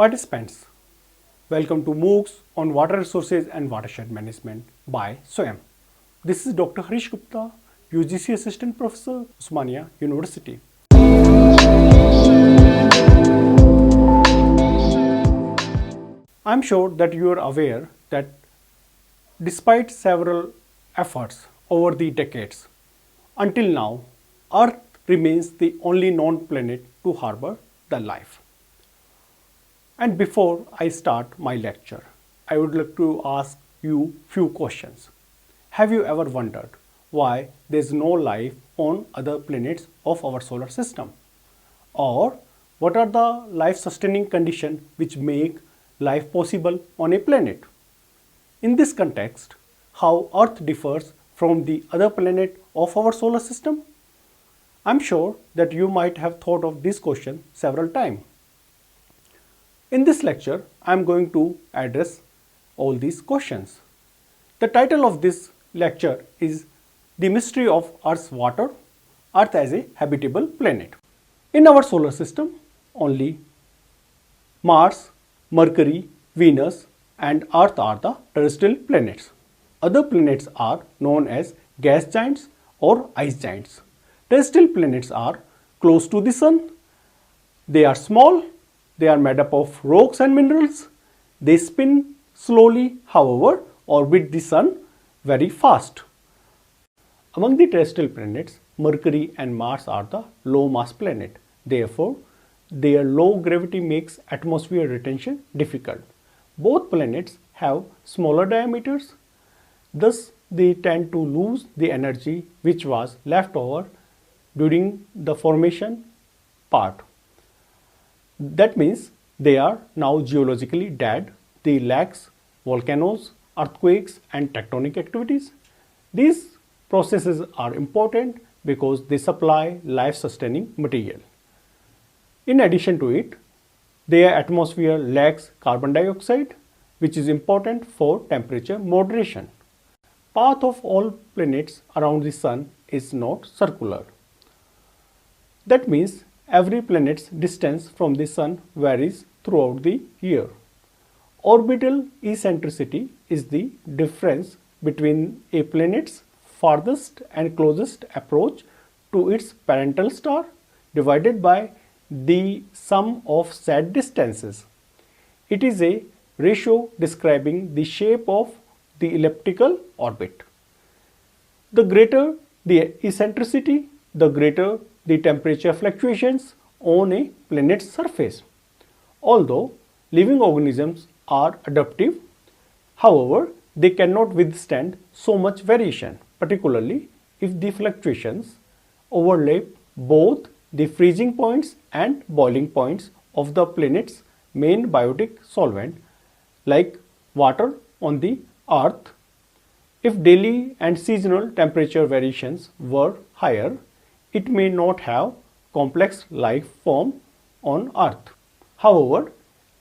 Participants, welcome to MOOCs on Water Resources and Watershed Management by SWAYAM. This is Dr. Harish Gupta, UGC Assistant Professor, Osmania University. I am sure that you are aware that despite several efforts over the decades, until now, Earth remains the only known planet to harbor the life. And before I start my lecture, I would like to ask you few questions. Have you ever wondered why there is no life on other planets of our solar system? Or what are the life sustaining conditions which make life possible on a planet? In this context, how Earth differs from the other planet of our solar system? I'm sure that you might have thought of this question several times. In this lecture, I am going to address all these questions. The title of this lecture is The Mystery of Earth's Water, Earth as a Habitable Planet. In our solar system, only Mars, Mercury, Venus and Earth are the terrestrial planets. Other planets are known as gas giants or ice giants. Terrestrial planets are close to the Sun. They are small. They are made up of rocks and minerals. They spin slowly, however, orbit the Sun very fast. Among the terrestrial planets, Mercury and Mars are the low mass planet. Therefore, their low gravity makes atmosphere retention difficult. Both planets have smaller diameters. Thus, they tend to lose the energy which was left over during the formation part. That means they are now geologically dead. They lack volcanoes, earthquakes and tectonic activities. These processes are important because they supply life-sustaining material. In addition to it, their atmosphere lacks carbon dioxide, which is important for temperature moderation. Path of all planets around the Sun is not circular. That means every planet's distance from the Sun varies throughout the year. Orbital eccentricity is the difference between a planet's farthest and closest approach to its parental star divided by the sum of said distances. It is a ratio describing the shape of the elliptical orbit. The greater the eccentricity, the greater the temperature fluctuations on a planet's surface. Although living organisms are adaptive, however, they cannot withstand so much variation, particularly if the fluctuations overlap both the freezing points and boiling points of the planet's main biotic solvent, like water on the Earth. If daily and seasonal temperature variations were higher, it may not have complex life form on Earth. However,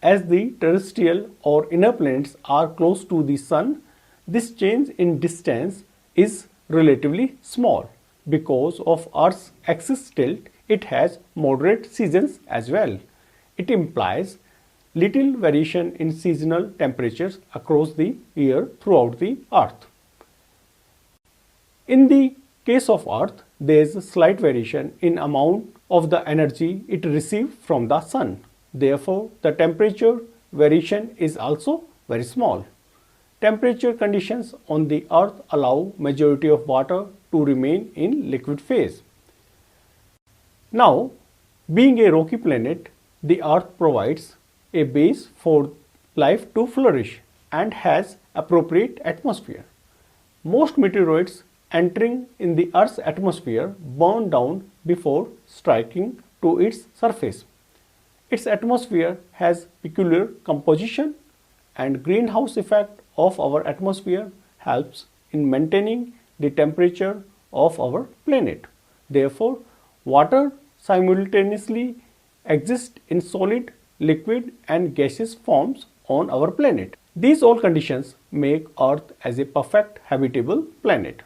as the terrestrial or inner planets are close to the Sun, this change in distance is relatively small. Because of Earth's axis tilt, it has moderate seasons as well. It implies little variation in seasonal temperatures across the year throughout the Earth. In the case of Earth, there is a slight variation in amount of the energy it receives from the Sun. Therefore, the temperature variation is also very small. Temperature conditions on the Earth allow majority of water to remain in liquid phase. Now, being a rocky planet, the Earth provides a base for life to flourish and has appropriate atmosphere. Most meteoroids entering in the Earth's atmosphere burn down before striking to its surface. Its atmosphere has peculiar composition, and greenhouse effect of our atmosphere helps in maintaining the temperature of our planet. Therefore, water simultaneously exists in solid, liquid and gaseous forms on our planet. These all conditions make Earth as a perfect habitable planet.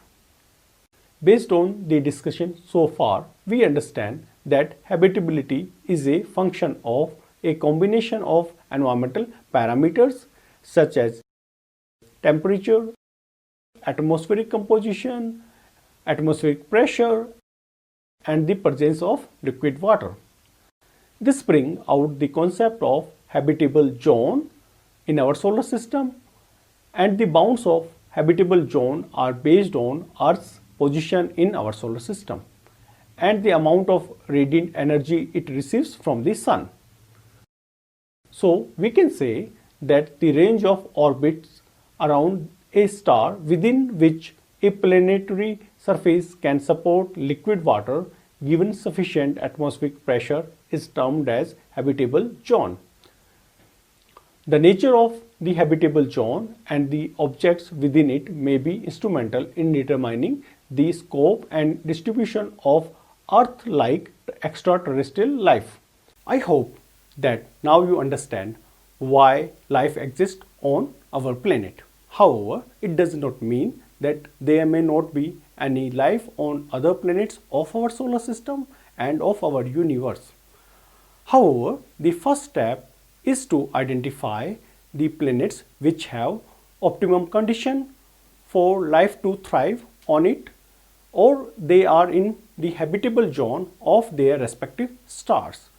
Based on the discussion so far, we understand that habitability is a function of a combination of environmental parameters such as temperature, atmospheric composition, atmospheric pressure, and the presence of liquid water. This brings out the concept of habitable zone in our solar system, and the bounds of habitable zone are based on Earth's position in our solar system and the amount of radiant energy it receives from the sun. So we can say that the range of orbits around a star within which a planetary surface can support liquid water given sufficient atmospheric pressure is termed as habitable zone. The nature of the habitable zone and the objects within it may be instrumental in determining the scope and distribution of Earth-like extraterrestrial life. I hope that now you understand why life exists on our planet. However, it does not mean that there may not be any life on other planets of our solar system and of our universe. However, the first step is to identify the planets which have optimum condition for life to thrive on it, or they are in the habitable zone of their respective stars.